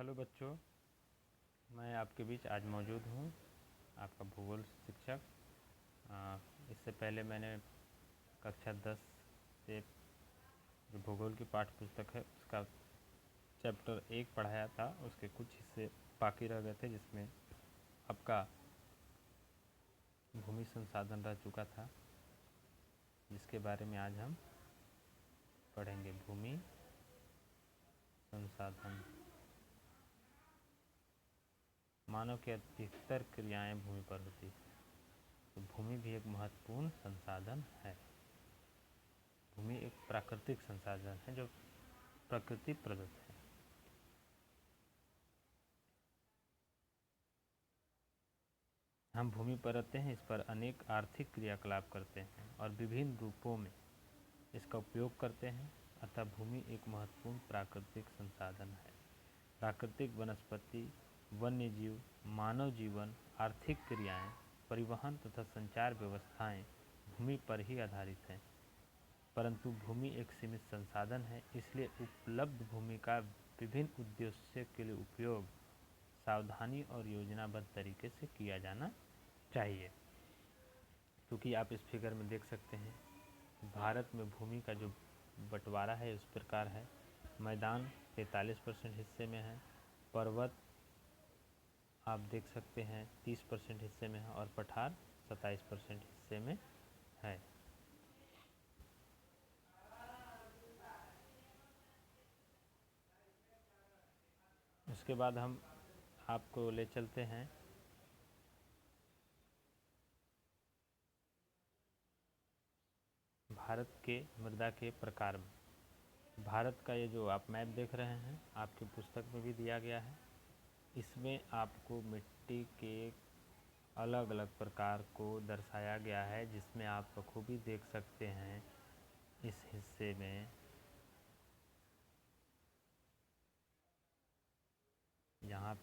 Hello बच्चों, मैं आपके बीच आज मौजूद हूँ, आपका भूगोल शिक्षक। इससे पहले मैंने कक्षा 10 से जो भूगोल की पाठ्य पुस्तक है उसका चैप्टर 1 पढ़ाया था। उसके कुछ हिस्से बाकी रह गए थे, जिसमें आपका भूमि संसाधन रह चुका था, जिसके बारे में आज हम पढ़ेंगे। भूमि संसाधन। मानव की अधिकतर क्रियाएं भूमि पर होती है, तो भूमि भी एक महत्वपूर्ण संसाधन है। भूमि एक प्राकृतिक संसाधन है जो प्रकृति प्रदत्त है। हम भूमि पर रहते हैं, इस पर अनेक आर्थिक क्रियाकलाप करते हैं और विभिन्न रूपों में इसका उपयोग करते हैं। अतः भूमि एक महत्वपूर्ण प्राकृतिक संसाधन है। प्राकृतिक वनस्पति, वन्य जीव, मानव जीवन, आर्थिक क्रियाएं, परिवहन तथा संचार व्यवस्थाएं भूमि पर ही आधारित हैं। परंतु भूमि एक सीमित संसाधन है, इसलिए उपलब्ध भूमि का विभिन्न उद्देश्यों के लिए उपयोग सावधानी और योजनाबद्ध तरीके से किया जाना चाहिए। क्योंकि आप इस फिगर में देख सकते हैं, भारत में भूमि का जो बंटवारा है उस प्रकार है। मैदान 43% हिस्से में है, पर्वत आप देख सकते हैं 30% हिस्से में है और पठार 27% हिस्से में है। उसके बाद हम आपको ले चलते हैं भारत के मृदा के प्रकार में। भारत का ये जो आप मैप देख रहे हैं, आपकी पुस्तक में भी दिया गया है। इसमें आपको मिट्टी के अलग अलग प्रकार को दर्शाया गया है, जिसमें आप बखूबी देख सकते हैं इस हिस्से में यहाँ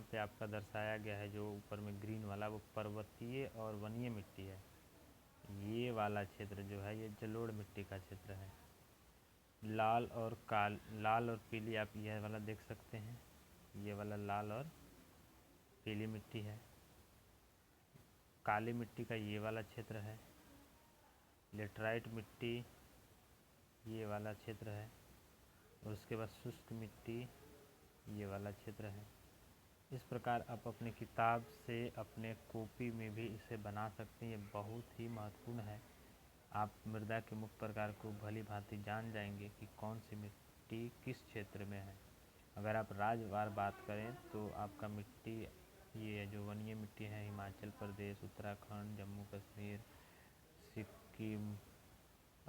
पे आपका दर्शाया गया है। जो ऊपर में ग्रीन वाला वो पर्वतीय और वनीय मिट्टी है। ये वाला क्षेत्र जो है ये जलोढ़ मिट्टी का क्षेत्र है। लाल और पीली आप यह वाला देख सकते हैं, ये वाला लाल और पीली मिट्टी है। काली मिट्टी का ये वाला क्षेत्र है। लेटराइट मिट्टी ये वाला क्षेत्र है। और उसके बाद शुष्क मिट्टी ये वाला क्षेत्र है। इस प्रकार आप अपनी किताब से अपने कॉपी में भी इसे बना सकते हैं। ये बहुत ही महत्वपूर्ण है। आप मृदा के मुख्य प्रकार को भली भांति जान जाएंगे कि कौन सी मिट्टी किस क्षेत्र में है। अगर आप राज्यवार बात करें तो आपका मिट्टी ये जो वनीय मिट्टी है, हिमाचल प्रदेश, उत्तराखंड, जम्मू कश्मीर, सिक्किम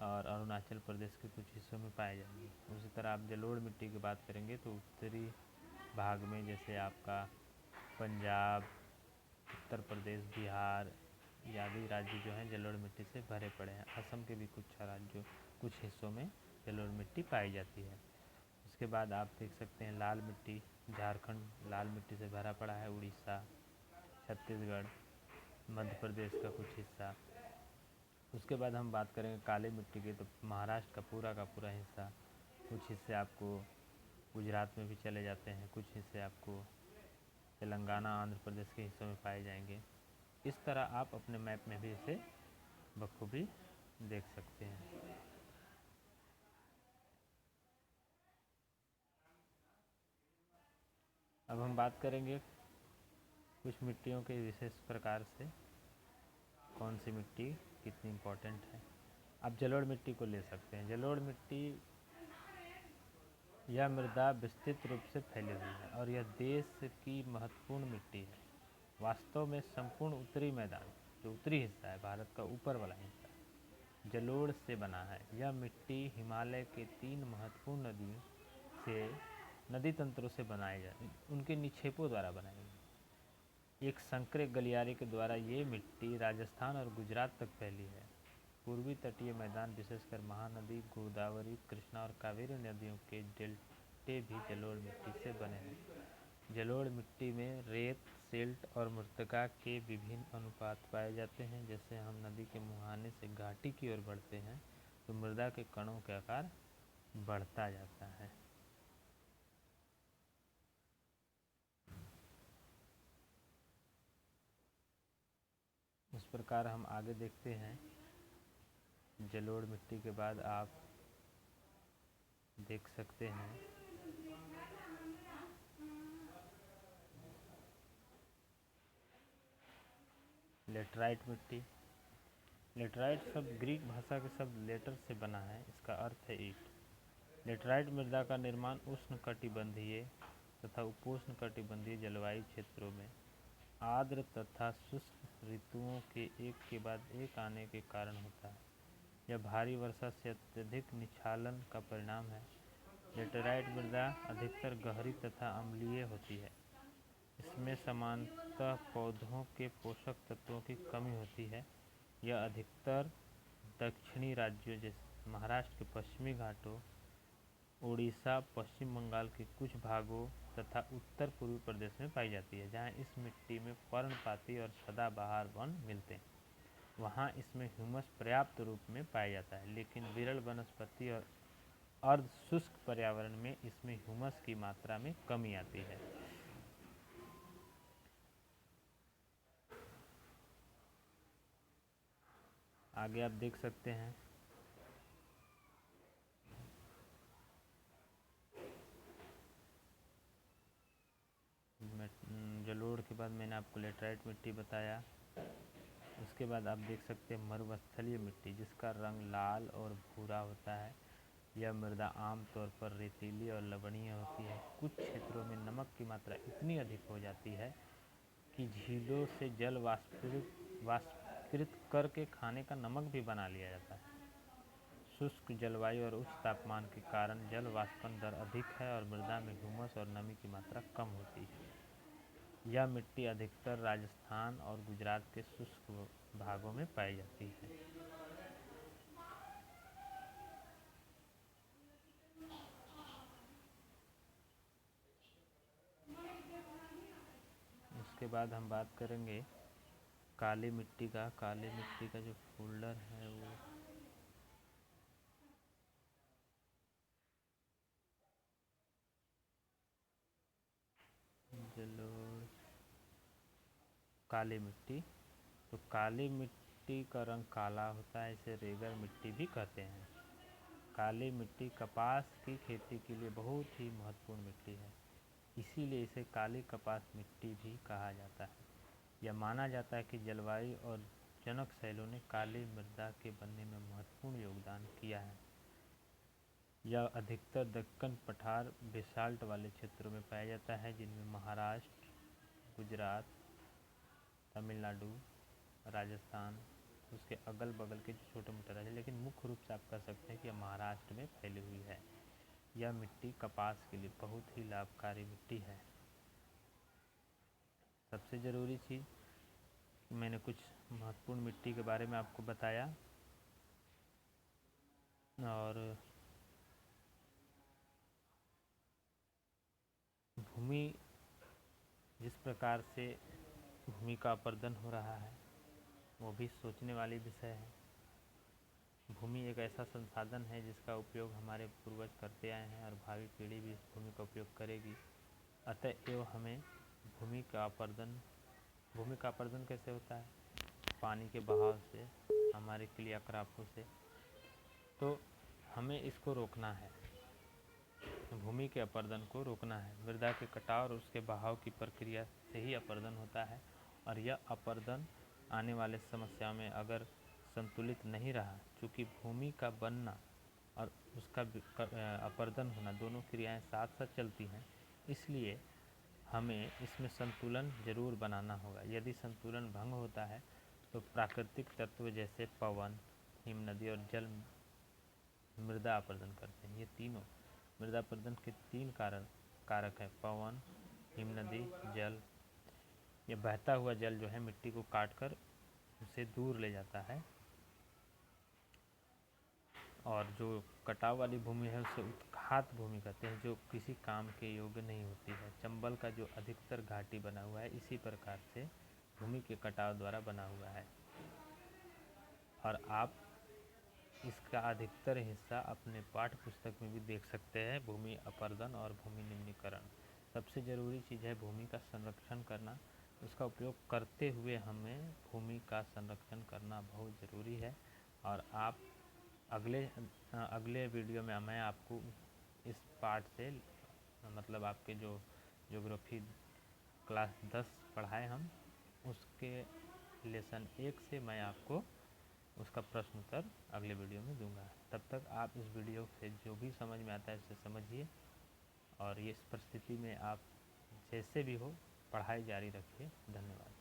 और अरुणाचल प्रदेश के कुछ हिस्सों में पाए जाएंगे। उसी तरह आप जलोढ़ मिट्टी की बात करेंगे तो उत्तरी भाग में, जैसे आपका पंजाब, उत्तर प्रदेश, बिहार आदि राज्य जो हैं जलोढ़ मिट्टी से भरे पड़े हैं। असम के भी कुछ हिस्सों में जलोढ़ मिट्टी पाई जाती है। उसके बाद आप देख सकते हैं लाल मिट्टी, झारखंड लाल मिट्टी से भरा पड़ा है। उड़ीसा, छत्तीसगढ़, मध्य प्रदेश का कुछ हिस्सा। उसके बाद हम बात करेंगे काली मिट्टी की, तो महाराष्ट्र का पूरा हिस्सा। कुछ हिस्से आपको गुजरात में भी चले जाते हैं, कुछ हिस्से आपको तेलंगाना, आंध्र प्रदेश के हिस्सों में पाए जाएंगे। इस तरह आप अपने मैप में भी इसे बखूबी देख सकते हैं। अब हम बात करेंगे कुछ मिट्टियों के विशेष प्रकार से, कौन सी मिट्टी कितनी इम्पोर्टेंट है। आप जलोढ़ मिट्टी को ले सकते हैं। जलोढ़ मिट्टी यह मृदा विस्तृत रूप से फैली हुई है और यह देश की महत्वपूर्ण मिट्टी है। वास्तव में संपूर्ण उत्तरी मैदान, जो उत्तरी हिस्सा है भारत का ऊपर वाला हिस्सा, जलोढ़ से बना है। यह मिट्टी हिमालय के 3 महत्वपूर्ण नदियों से नदी तंत्रों से बनाई जाती, उनके निक्षेपों द्वारा बनाई गई। एक संकरे गलियारे के द्वारा ये मिट्टी राजस्थान और गुजरात तक फैली है। पूर्वी तटीय मैदान, विशेषकर महानदी, गोदावरी, कृष्णा और कावेरी नदियों के डेल्टे भी जलोढ़ मिट्टी से बने हैं। जलोढ़ मिट्टी में रेत, सिल्ट और मृत्तिका के विभिन्न अनुपात पाए जाते हैं। जैसे हम नदी के मुहाने से घाटी की ओर बढ़ते हैं तो मृदा के कणों का आकार बढ़ता जाता है। इस प्रकार हम आगे देखते हैं। जलोढ़ मिट्टी के बाद आप देख सकते हैं लेटराइट मिट्टी। लेटराइट शब्द ग्रीक भाषा के शब्द लेटर से बना है। इसका अर्थ है ईंट। लेटराइट मृदा का निर्माण उष्णकटिबंधीय तथा उपोष्णकटिबंधीय जलवायु क्षेत्रों में आर्द्र तथा शुष्क ऋतुओं के एक के बाद एक आने के कारण होता है। यह भारी वर्षा से अत्यधिक निक्षालन का परिणाम है। लेटराइट मृदा अधिकतर गहरी तथा अम्लीय होती है। इसमें सामान्यतः पौधों के पोषक तत्वों की कमी होती है। यह अधिकतर दक्षिणी राज्यों जैसे महाराष्ट्र के पश्चिमी घाटों, उड़ीसा, पश्चिम बंगाल के कुछ भागों तथा उत्तर पूर्वी प्रदेश में पाई जाती है। जहाँ इस मिट्टी में पर्णपाती और सदाबहार वन मिलते हैं, वहाँ इसमें ह्यूमस पर्याप्त रूप में पाया जाता है। लेकिन विरल वनस्पति और अर्ध शुष्क पर्यावरण में इसमें ह्यूमस की मात्रा में कमी आती है। आगे आप देख सकते हैं जलोढ़ के बाद मैंने आपको लेटराइट मिट्टी बताया। उसके बाद आप देख सकते हैं मरुस्थलीय मिट्टी, जिसका रंग लाल और भूरा होता है। यह मृदा आमतौर पर रेतीली और लवणीय होती है। कुछ क्षेत्रों में नमक की मात्रा इतनी अधिक हो जाती है कि झीलों से जल वाष्पीकृत करके खाने का नमक भी बना लिया जाता है। शुष्क जलवायु और उच्च तापमान के कारण जल वाष्पन दर अधिक है और मृदा में ह्यूमस और नमी की मात्रा कम होती है। यह मिट्टी अधिकतर राजस्थान और गुजरात के शुष्क भागों में पाई जाती है। उसके बाद हम बात करेंगे काली मिट्टी का। काली मिट्टी का जो फोल्डर है वो जलोढ़ काली मिट्टी। तो काली मिट्टी का रंग काला होता है, इसे रेगर मिट्टी भी कहते हैं। काली मिट्टी कपास की खेती के लिए बहुत ही महत्वपूर्ण मिट्टी है, इसीलिए इसे काली कपास मिट्टी भी कहा जाता है। यह माना जाता है कि जलवायु और जनक शैलों ने काली मृदा के बनने में महत्वपूर्ण योगदान किया है। यह अधिकतर दक्कन पठार बेसाल्ट वाले क्षेत्रों में पाया जाता है, जिनमें महाराष्ट्र, गुजरात, तमिलनाडु, राजस्थान, उसके अगल बगल के जो छोटे मोटे राज्य, लेकिन मुख्य रूप से आप कह सकते हैं कि यह महाराष्ट्र में फैली हुई है। यह मिट्टी कपास के लिए बहुत ही लाभकारी मिट्टी है। सबसे ज़रूरी चीज़, मैंने कुछ महत्वपूर्ण मिट्टी के बारे में आपको बताया। और भूमि जिस प्रकार से भूमि का अपरदन हो रहा है वो भी सोचने वाली विषय है। भूमि एक ऐसा संसाधन है जिसका उपयोग हमारे पूर्वज करते आए हैं और भावी पीढ़ी भी इस भूमि का उपयोग करेगी। अतएव हमें भूमि का अपरदन कैसे होता है? पानी के बहाव से, हमारे क्रियाकलापों से। तो हमें इसको रोकना है, भूमि के अपरदन को रोकना है। मृदा के कटाव और उसके बहाव की प्रक्रिया से ही अपरदन होता है, और यह अपरदन आने वाले समस्या में अगर संतुलित नहीं रहा, चूँकि भूमि का बनना और उसका अपरदन होना दोनों क्रियाएं साथ साथ चलती हैं, इसलिए हमें इसमें संतुलन जरूर बनाना होगा। यदि संतुलन भंग होता है तो प्राकृतिक तत्व जैसे पवन, हिमनदी और जल मृदा अपरदन करते हैं। ये तीनों मृदा अपरदन के तीन कारक है: पवन, हिमनदी, जल। ये बहता हुआ जल जो है मिट्टी को काटकर उसे दूर ले जाता है, और जो कटाव वाली भूमि है उसे खात भूमि कहते हैं, जो किसी काम के योग्य नहीं होती है। चंबल का जो अधिकतर घाटी बना हुआ है इसी प्रकार से भूमि के कटाव द्वारा बना हुआ है। और आप इसका अधिकतर हिस्सा अपने पाठ्य पुस्तक में भी देख सकते हैं, भूमि अपरदन और भूमि निम्नीकरण। सबसे ज़रूरी चीज़ है भूमि का संरक्षण करना। उसका उपयोग करते हुए हमें भूमि का संरक्षण करना बहुत ज़रूरी है। और आप अगले वीडियो में मैं आपको इस पार्ट से मतलब आपके जो ज्योग्राफी क्लास 10 पढ़ाए हम, उसके लेसन 1 से मैं आपको उसका प्रश्न उत्तर अगले वीडियो में दूंगा। तब तक आप इस वीडियो से जो भी समझ में आता है उसे समझिए, और ये इस परिस्थिति में आप जैसे भी हो पढ़ाई जारी रखिए। धन्यवाद।